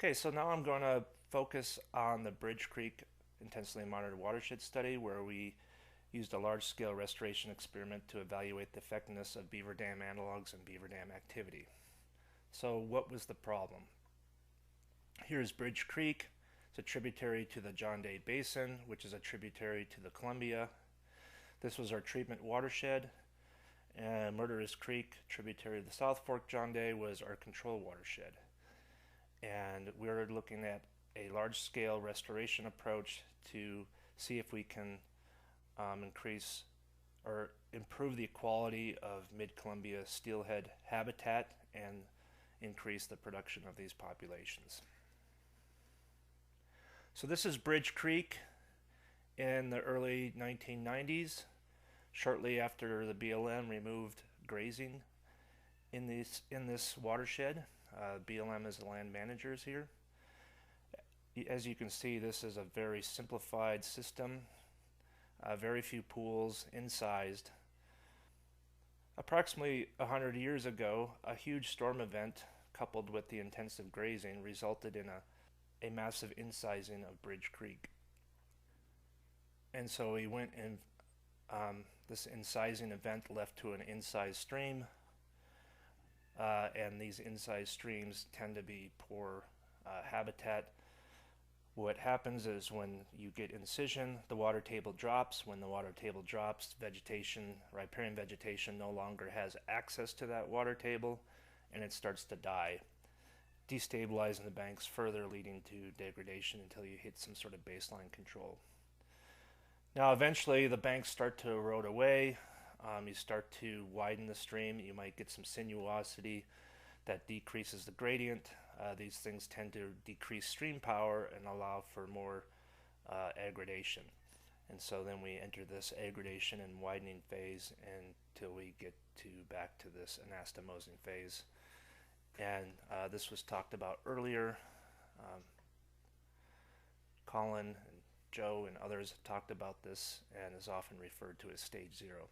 Okay, so now I'm going to focus on the Bridge Creek Intensively Monitored Watershed study, where we used a large-scale restoration experiment to evaluate the effectiveness of beaver dam analogs and beaver dam activity. So what was the problem? Here's Bridge Creek. It's a tributary to the John Day Basin, which is a tributary to the Columbia. This was our treatment watershed, and Murderous Creek, tributary to the South Fork John Day, was our control watershed. And we're looking at a large-scale restoration approach to see if we can increase or improve the quality of mid-Columbia steelhead habitat and increase the production of these populations. So this is Bridge Creek in the early 1990s, shortly after the BLM removed grazing in this watershed. BLM is the land managers here. As you can see, this is a very simplified system, very few pools, incised. Approximately 100 years ago, a huge storm event coupled with the intensive grazing resulted in a massive incising of Bridge Creek. And so we went and this incising event led to an incised stream. And these incised streams tend to be poor habitat. What happens is when you get incision, the water table drops. When the water table drops, vegetation, riparian vegetation, no longer has access to that water table, and it starts to die, destabilizing the banks further, leading to degradation until you hit some sort of baseline control. Now eventually the banks start to erode away. You start to widen the stream. You might get some sinuosity that decreases the gradient. These things tend to decrease stream power and allow for more aggradation. And so then we enter this aggradation and widening phase until we get back to this anastomosing phase. And this was talked about earlier. Colin and Joe and others have talked about this and is often referred to as stage 0.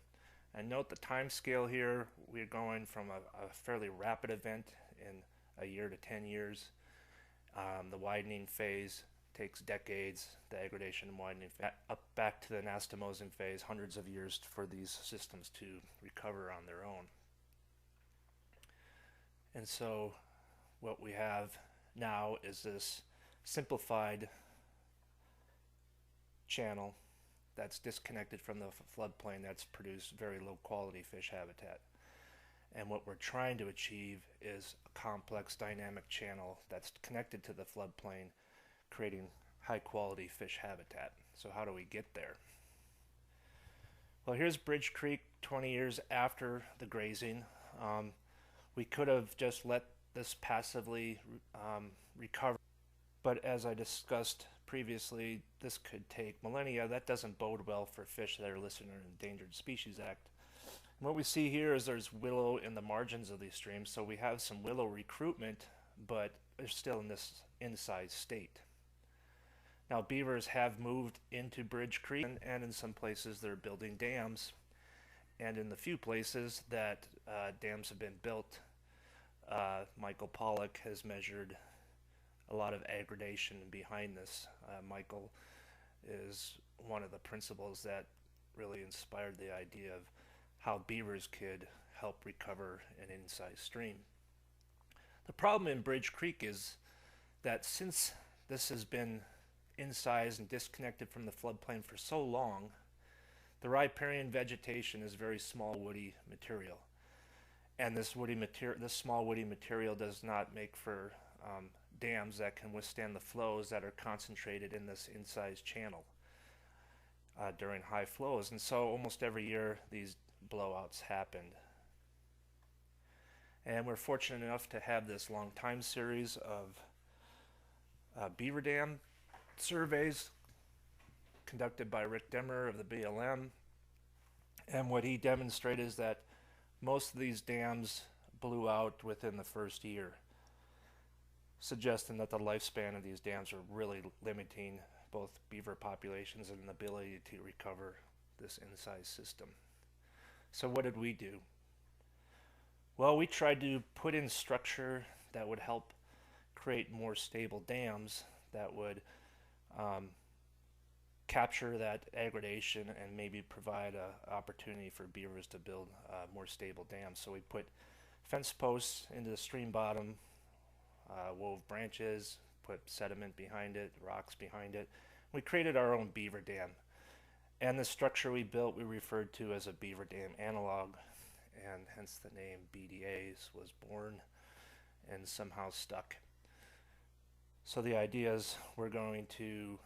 And note the time scale here. We're going from a fairly rapid event in a year to 10 years. The widening phase takes decades, the aggradation and widening up back to the anastomosing phase, hundreds of years for these systems to recover on their own. And so what we have now is this simplified channel that's disconnected from the floodplain that's produced very low quality fish habitat. And what we're trying to achieve is a complex dynamic channel that's connected to the floodplain, creating high quality fish habitat. So how do we get there? Well, here's Bridge Creek 20 years after the grazing. We could have just let this passively recover, but as I discussed previously, this could take millennia. That doesn't bode well for fish that are listed under the Endangered Species Act. And what we see here is there's willow in the margins of these streams, so we have some willow recruitment, but they're still in this incised state. Now beavers have moved into Bridge Creek, and in some places they're building dams, and in the few places that dams have been built, Michael Pollock has measured a lot of aggradation behind this. Michael is one of the principals that really inspired the idea of how beavers could help recover an incised stream. The problem in Bridge Creek is that since this has been incised and disconnected from the floodplain for so long, the riparian vegetation is very small woody material. And this small woody material does not make for dams that can withstand the flows that are concentrated in this incised channel during high flows. And so almost every year these blowouts happened. And we're fortunate enough to have this long time series of beaver dam surveys conducted by Rick Demmer of the BLM. And what he demonstrated is that most of these dams blew out within the first year, suggesting that the lifespan of these dams are really limiting both beaver populations and the ability to recover this incised system. So what did we do? Well, we tried to put in structure that would help create more stable dams that would capture that aggradation and maybe provide an opportunity for beavers to build more stable dams. So we put fence posts into the stream bottom, wove branches, put sediment behind it, rocks behind it. We created our own beaver dam. And the structure we built we referred to as a beaver dam analog, and hence the name BDAs was born and somehow stuck. So the idea is we're going to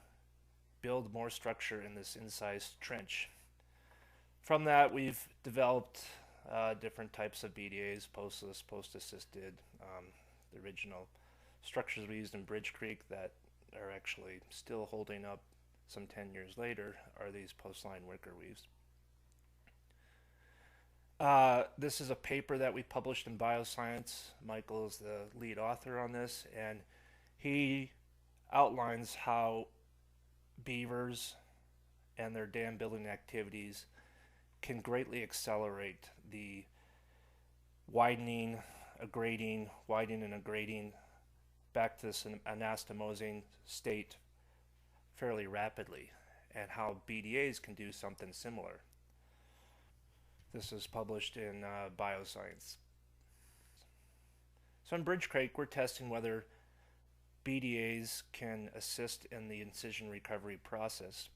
build more structure in this incised trench. From that, we've developed different types of BDAs, postless, post-assisted. The original structures we used in Bridge Creek that are actually still holding up some 10 years later are these post-line wicker weaves. This is a paper that we published in Bioscience. Michael is the lead author on this, and he outlines how beavers and their dam building activities can greatly accelerate the widening, aggrading, widening and aggrading back to this anastomosing state fairly rapidly, and how BDAs can do something similar. This is published in Bioscience. So in Bridge Creek, we're testing whether BDAs can assist in the incision recovery process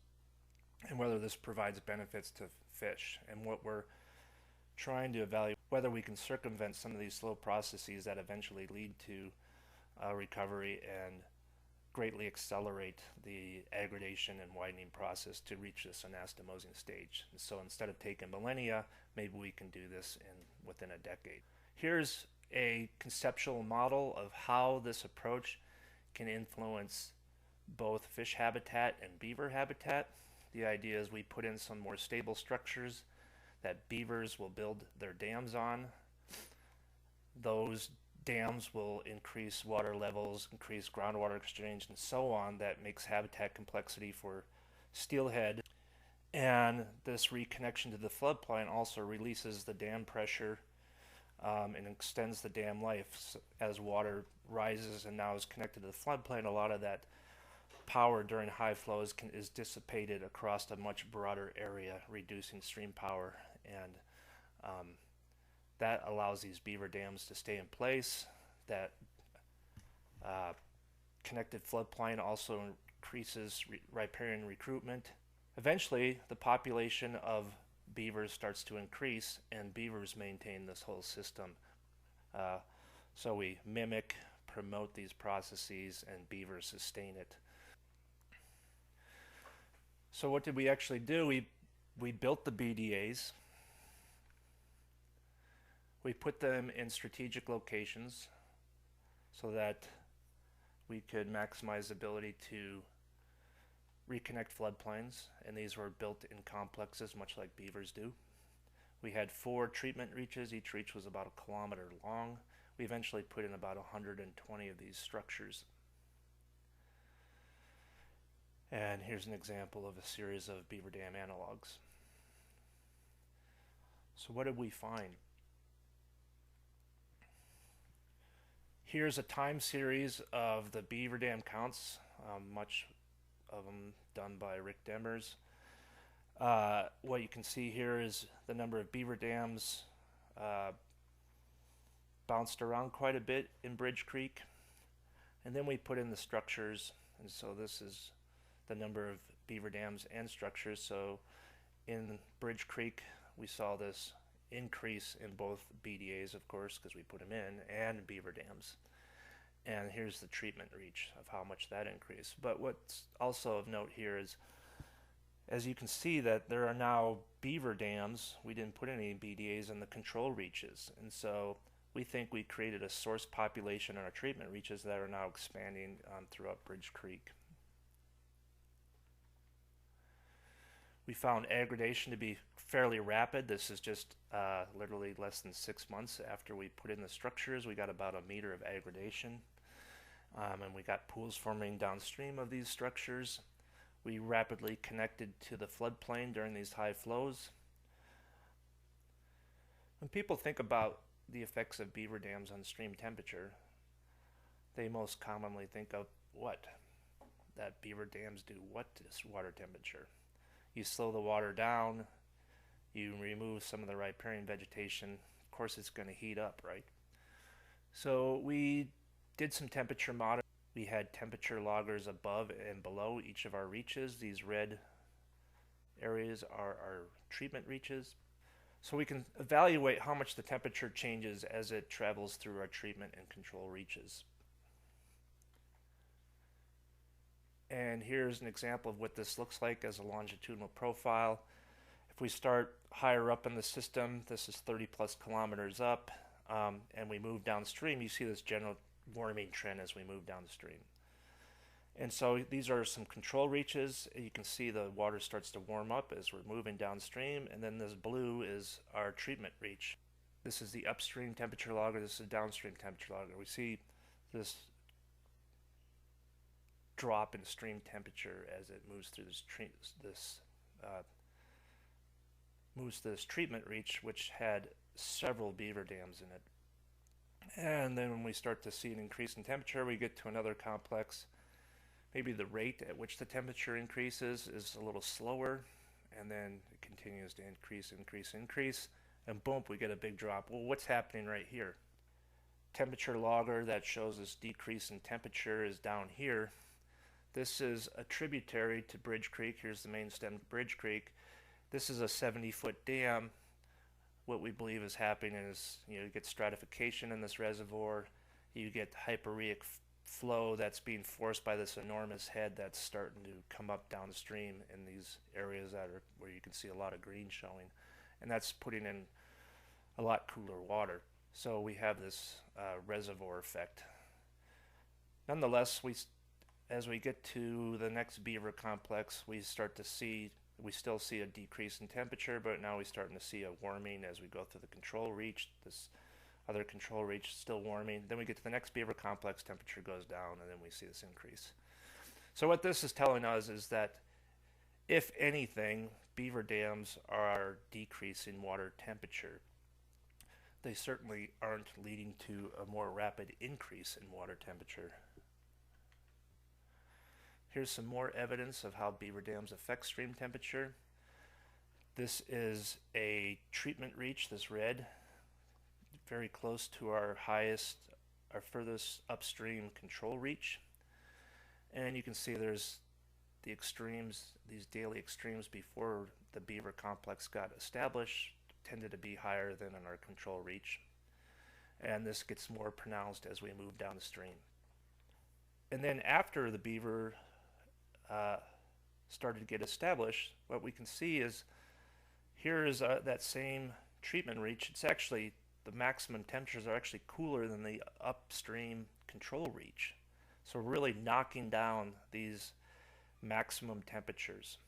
and whether this provides benefits to fish. And what we're trying to evaluate whether we can circumvent some of these slow processes that eventually lead to recovery and greatly accelerate the aggradation and widening process to reach this anastomosing stage. And so instead of taking millennia, maybe we can do this within a decade. Here's a conceptual model of how this approach can influence both fish habitat and beaver habitat. The idea is we put in some more stable structures that beavers will build their dams on. Those dams will increase water levels, increase groundwater exchange, and so on. That makes habitat complexity for steelhead. And this reconnection to the floodplain also releases the dam pressure and extends the dam life. As water rises and now is connected to the floodplain, a lot of that power during high flows is dissipated across a much broader area, reducing stream power, and that allows these beaver dams to stay in place. That connected floodplain also increases riparian recruitment. Eventually, the population of beavers starts to increase, and beavers maintain this whole system. So we mimic, promote these processes, and beavers sustain it. So what did we actually do? We built the BDAs. We put them in strategic locations so that we could maximize the ability to reconnect floodplains, and these were built in complexes much like beavers do. We had 4 treatment reaches. Each reach was about 1 kilometer long. We eventually put in about 120 of these structures. And here's an example of a series of beaver dam analogs. So what did we find? Here's a time series of the beaver dam counts, much of them done by Rick Demers. What you can see here is the number of beaver dams bounced around quite a bit in Bridge Creek. And then we put in the structures, and so this is the number of beaver dams and structures. So in Bridge Creek, we saw this increase in both BDAs, of course, because we put them in, and beaver dams. And here's the treatment reach of how much that increased. But what's also of note here is, as you can see, that there are now beaver dams. We didn't put any BDAs in the control reaches. And so we think we created a source population in our treatment reaches that are now expanding throughout Bridge Creek. We found aggradation to be fairly rapid. This is just literally less than 6 months after we put in the structures. We got about 1 meter of aggradation. And we got pools forming downstream of these structures. We rapidly connected to the floodplain during these high flows. When people think about the effects of beaver dams on stream temperature, they most commonly think of what? That beaver dams do what to this water temperature? You slow the water down, you remove some of the riparian vegetation, of course it's going to heat up, right? So we did some temperature monitoring. We had temperature loggers above and below each of our reaches. These red areas are our treatment reaches. So we can evaluate how much the temperature changes as it travels through our treatment and control reaches. And here's an example of what this looks like as a longitudinal profile. If we start higher up in the system, this is 30 plus kilometers up, and we move downstream, you see this general warming trend as we move downstream. And so these are some control reaches. You can see the water starts to warm up as we're moving downstream, and then this blue is our treatment reach. This is the upstream temperature logger, this is the downstream temperature logger. We see this drop in stream temperature as it moves through this treatment reach, which had several beaver dams in it. And then when we start to see an increase in temperature, we get to another complex. Maybe the rate at which the temperature increases is a little slower, and then it continues to increase, and boom, we get a big drop. Well, what's happening right here? Temperature logger that shows this decrease in temperature is down here. This is a tributary to Bridge Creek. Here's the main stem of Bridge Creek. This is a 70-foot dam. What we believe is happening is, you get stratification in this reservoir. You get hyporheic flow that's being forced by this enormous head that's starting to come up downstream in these areas where you can see a lot of green showing. And that's putting in a lot cooler water. So we have this reservoir effect. Nonetheless, as we get to the next beaver complex, we still see a decrease in temperature, but now we're starting to see a warming as we go through the control reach. This other control reach still warming. Then we get to the next beaver complex, temperature goes down, and then we see this increase. So what this is telling us is that, if anything, beaver dams are decreasing water temperature. They certainly aren't leading to a more rapid increase in water temperature. Here's some more evidence of how beaver dams affect stream temperature. This is a treatment reach, this red, very close to our furthest upstream control reach. And you can see there's the extremes, these daily extremes before the beaver complex got established tended to be higher than in our control reach. And this gets more pronounced as we move downstream. And then after the beaver started to get established, what we can see is here is that same treatment reach. It's actually, the maximum temperatures are actually cooler than the upstream control reach. So we're really knocking down these maximum temperatures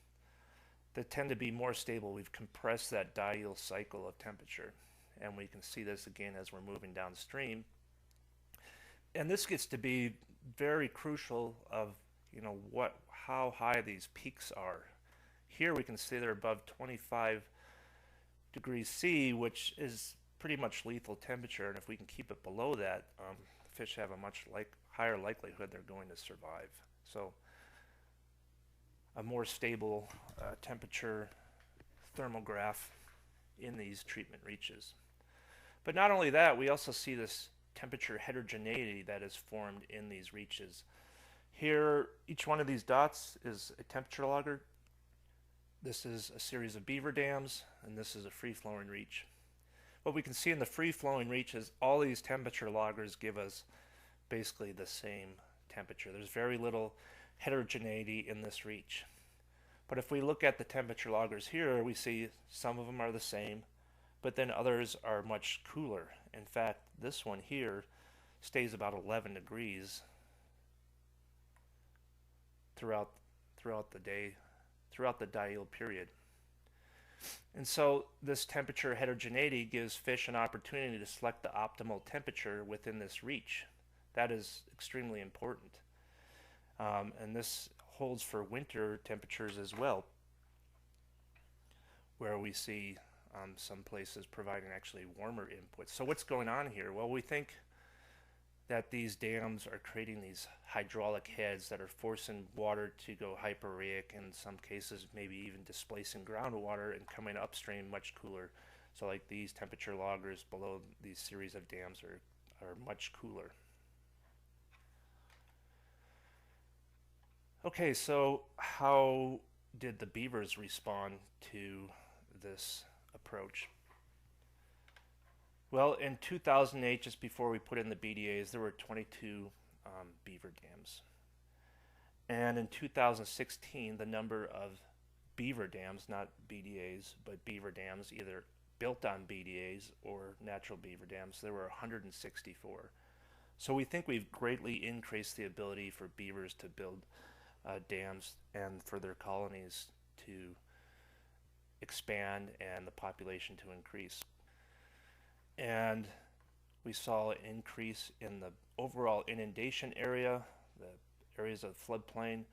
that tend to be more stable. We've compressed that diel cycle of temperature, and we can see this again as we're moving downstream. And this gets to be very crucial of how high these peaks are. Here we can see they're above 25 degrees C, which is pretty much lethal temperature, and if we can keep it below that, fish have a much higher likelihood they're going to survive. So a more stable temperature thermograph in these treatment reaches. But not only that, we also see this temperature heterogeneity that is formed in these reaches. Here, each one of these dots is a temperature logger. This is a series of beaver dams, and this is a free-flowing reach. What we can see in the free-flowing reach is all these temperature loggers give us basically the same temperature. There's very little heterogeneity in this reach. But if we look at the temperature loggers here, we see some of them are the same, but then others are much cooler. In fact, this one here stays about 11 degrees throughout the day, throughout the diel period. And so this temperature heterogeneity gives fish an opportunity to select the optimal temperature within this reach. That is extremely important. And this holds for winter temperatures as well, where we see some places providing actually warmer inputs. So what's going on here? Well, we think that these dams are creating these hydraulic heads that are forcing water to go hyporheic, in some cases maybe even displacing groundwater and coming upstream much cooler. So like these temperature loggers below these series of dams are much cooler. Okay, so how did the beavers respond to this approach? Well, in 2008, just before we put in the BDAs, there were 22 beaver dams. And in 2016, the number of beaver dams, not BDAs, but beaver dams, either built on BDAs or natural beaver dams, there were 164. So we think we've greatly increased the ability for beavers to build dams and for their colonies to expand and the population to increase. And we saw an increase in the overall inundation area, the areas of floodplain,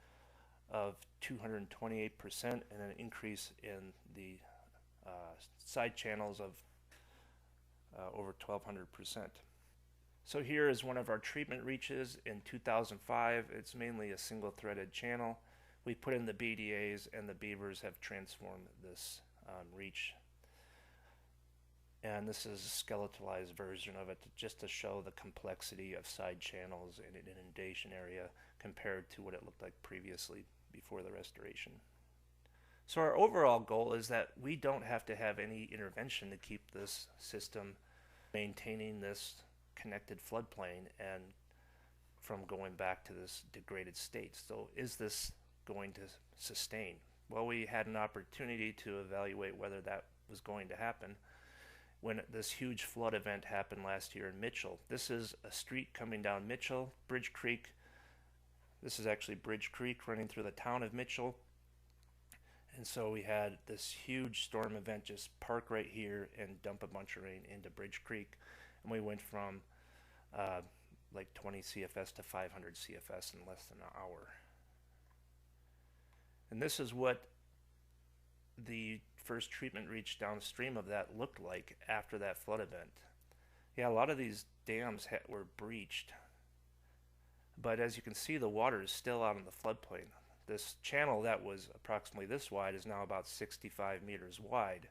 of 228%, and an increase in the side channels of over 1,200%. So here is one of our treatment reaches in 2005. It's mainly a single threaded channel. We put in the BDAs and the beavers have transformed this reach. And this is a skeletalized version of it just to show the complexity of side channels in an inundation area compared to what it looked like previously before the restoration. So our overall goal is that we don't have to have any intervention to keep this system maintaining this connected floodplain and from going back to this degraded state. So is this going to sustain? Well, we had an opportunity to evaluate whether that was going to happen when this huge flood event happened last year in Mitchell. This is a street coming down Mitchell, Bridge Creek. This is actually Bridge Creek running through the town of Mitchell. And so we had this huge storm event just park right here and dump a bunch of rain into Bridge Creek. And we went from like 20 CFS to 500 CFS in less than an hour. And this is what the first treatment reach downstream of that looked like after that flood event. Yeah, a lot of these dams were breached. But as you can see, the water is still out in the floodplain. This channel that was approximately this wide is now about 65 meters wide.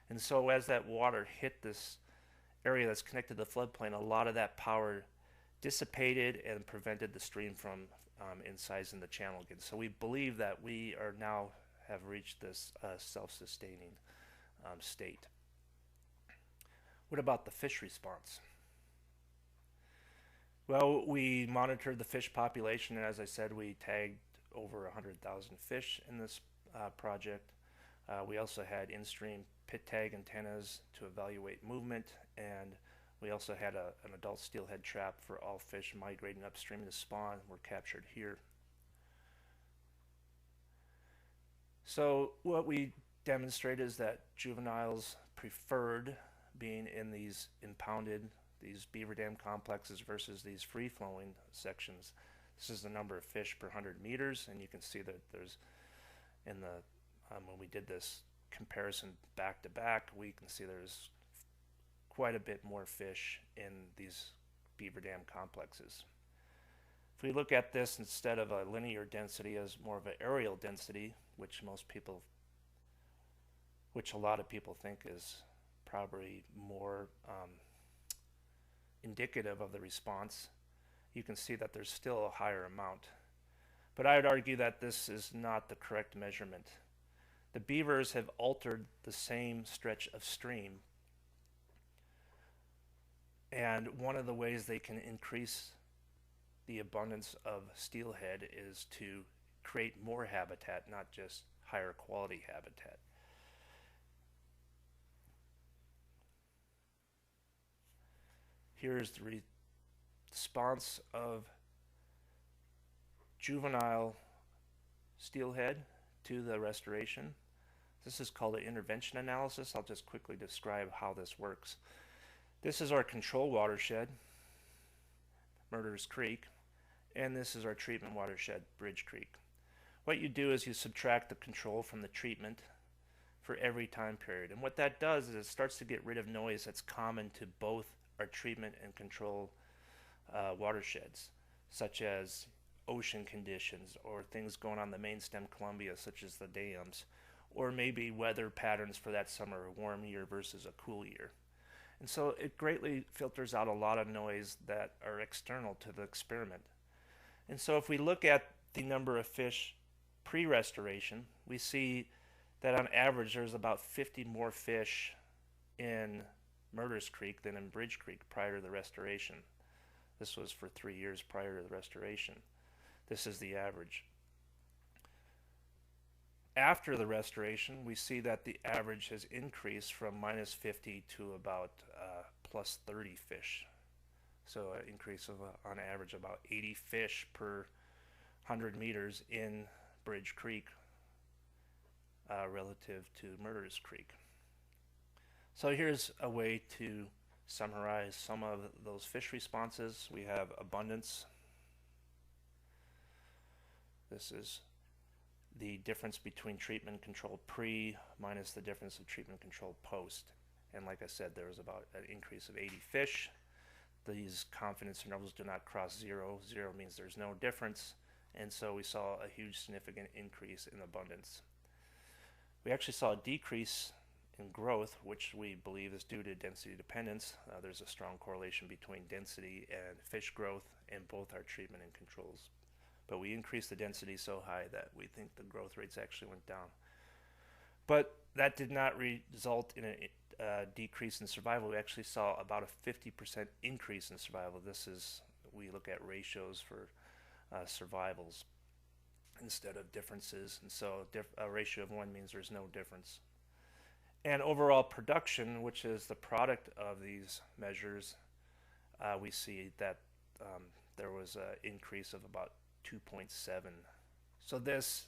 And so as that water hit this area that's connected to the floodplain, a lot of that power dissipated and prevented the stream from incising the channel again. So we believe that we are now have reached this self-sustaining state. What about the fish response? Well, we monitored the fish population, and as I said, we tagged over 100,000 fish in this project. We also had in-stream pit tag antennas to evaluate movement, and we also had an adult steelhead trap for all fish migrating upstream to spawn were captured here. So what we demonstrated is that juveniles preferred being in these impounded, these beaver dam complexes versus these free-flowing sections. This is the number of fish per 100 meters, and you can see that there's, in the when we did this comparison back to back, we can see there's quite a bit more fish in these beaver dam complexes. If we look at this instead of a linear density as more of an aerial density, which a lot of people think is probably more indicative of the response, you can see that there's still a higher amount. But I would argue that this is not the correct measurement. The beavers have altered the same stretch of stream, and one of the ways they can increase the abundance of steelhead is to create more habitat, not just higher quality habitat. Here's the response of juvenile steelhead to the restoration. This is called an intervention analysis. I'll just quickly describe how this works. This is our control watershed, Murderers Creek, and this is our treatment watershed, Bridge Creek. What you do is you subtract the control from the treatment for every time period. And what that does is it starts to get rid of noise that's common to both our treatment and control watersheds, such as ocean conditions or things going on the main stem Columbia, such as the dams, or maybe weather patterns for that summer, a warm year versus a cool year. And so it greatly filters out a lot of noise that are external to the experiment. And so if we look at the number of fish pre-restoration, we see that on average there's about 50 more fish in Murders Creek than in Bridge Creek prior to the restoration. This was for 3 years prior to the restoration. This is the average. After the restoration, we see that the average has increased from minus 50 to about plus 30 fish. So an increase of on average about 80 fish per 100 meters in Bridge Creek relative to Murders Creek. So here's a way to summarize some of those fish responses. We have abundance. This is the difference between treatment controlled pre minus the difference of treatment controlled post. And like I said, there was about an increase of 80 fish. These confidence intervals do not cross zero. Zero means there's no difference. And so we saw a huge significant increase in abundance. We actually saw a decrease in growth, which we believe is due to density dependence. There's a strong correlation between density and fish growth in both our treatment and controls. But we increased the density so high that we think the growth rates actually went down. But that did not result in a decrease in survival. We actually saw about a 50% increase in survival. This is, we look at ratios for survivals instead of differences. And so a ratio of 1 means there's no difference. And overall production, which is the product of these measures, we see that there was an increase of about 2.7. So this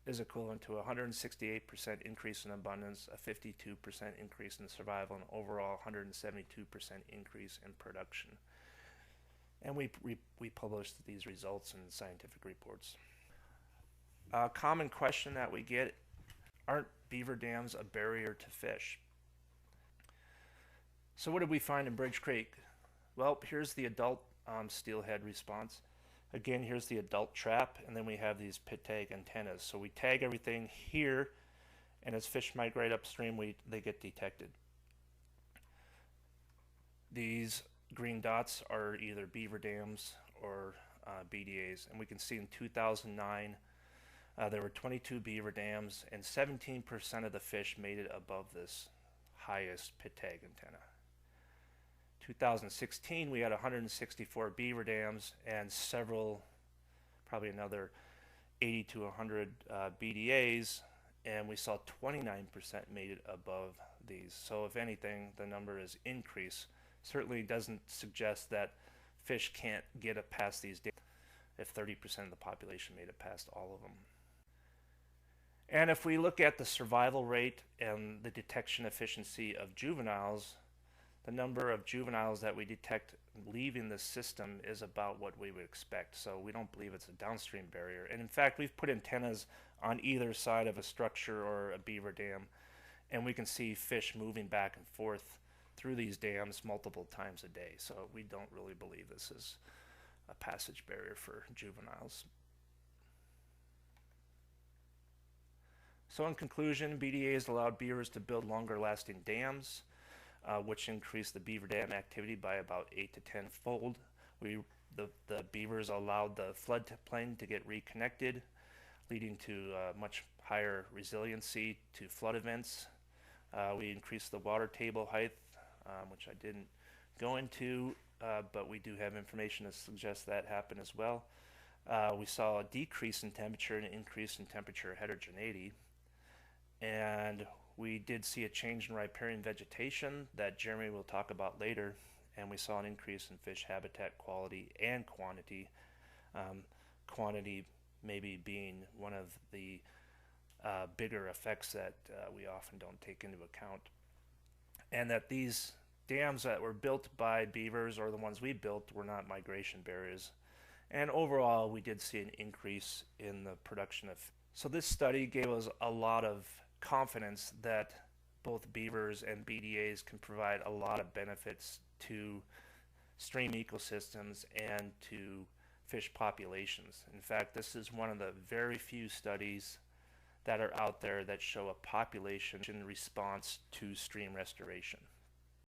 is equivalent to a 168% increase in abundance, a 52% increase in survival, and overall 172% increase in production. And we published these results in scientific reports. A common question that we get, aren't beaver dams a barrier to fish? So what did we find in Bridge Creek? Well, here's the adult steelhead response. Again, here's the adult trap, and then we have these pit tag antennas. So we tag everything here, and as fish migrate upstream, they get detected. These green dots are either beaver dams or BDAs, and we can see in 2009 there were 22 beaver dams, and 17% of the fish made it above this highest pit tag antenna. 2016 we had 164 beaver dams and several, probably another 80 to 100 BDAs, and we saw 29% made it above these. So if anything, the number is increased. Certainly doesn't suggest that fish can't get it past these dams if 30% of the population made it past all of them. And if we look at the survival rate and the detection efficiency of juveniles, the number of juveniles that we detect leaving the system is about what we would expect. So we don't believe it's a downstream barrier. And in fact, we've put antennas on either side of a structure or a beaver dam, and we can see fish moving back and forth through these dams multiple times a day. So we don't really believe this is a passage barrier for juveniles. So in conclusion, BDAs allowed beavers to build longer lasting dams, which increased the beaver dam activity by about 8 to 10 fold. The beavers allowed the floodplain to get reconnected, leading to much higher resiliency to flood events. We increased the water table height, which I didn't go into, but we do have information that suggests that happened as well. We saw a decrease in temperature and an increase in temperature heterogeneity. And we did see a change in riparian vegetation that Jeremy will talk about later, and we saw an increase in fish habitat quality and quantity. Quantity maybe being one of the bigger effects that we often don't take into account. And that these dams that were built by beavers, or the ones we built, were not migration barriers. And overall, we did see an increase in the production of. So this study gave us a lot of confidence that both beavers and BDAs can provide a lot of benefits to stream ecosystems and to fish populations. In fact, this is one of the very few studies that are out there that show a population response to stream restoration.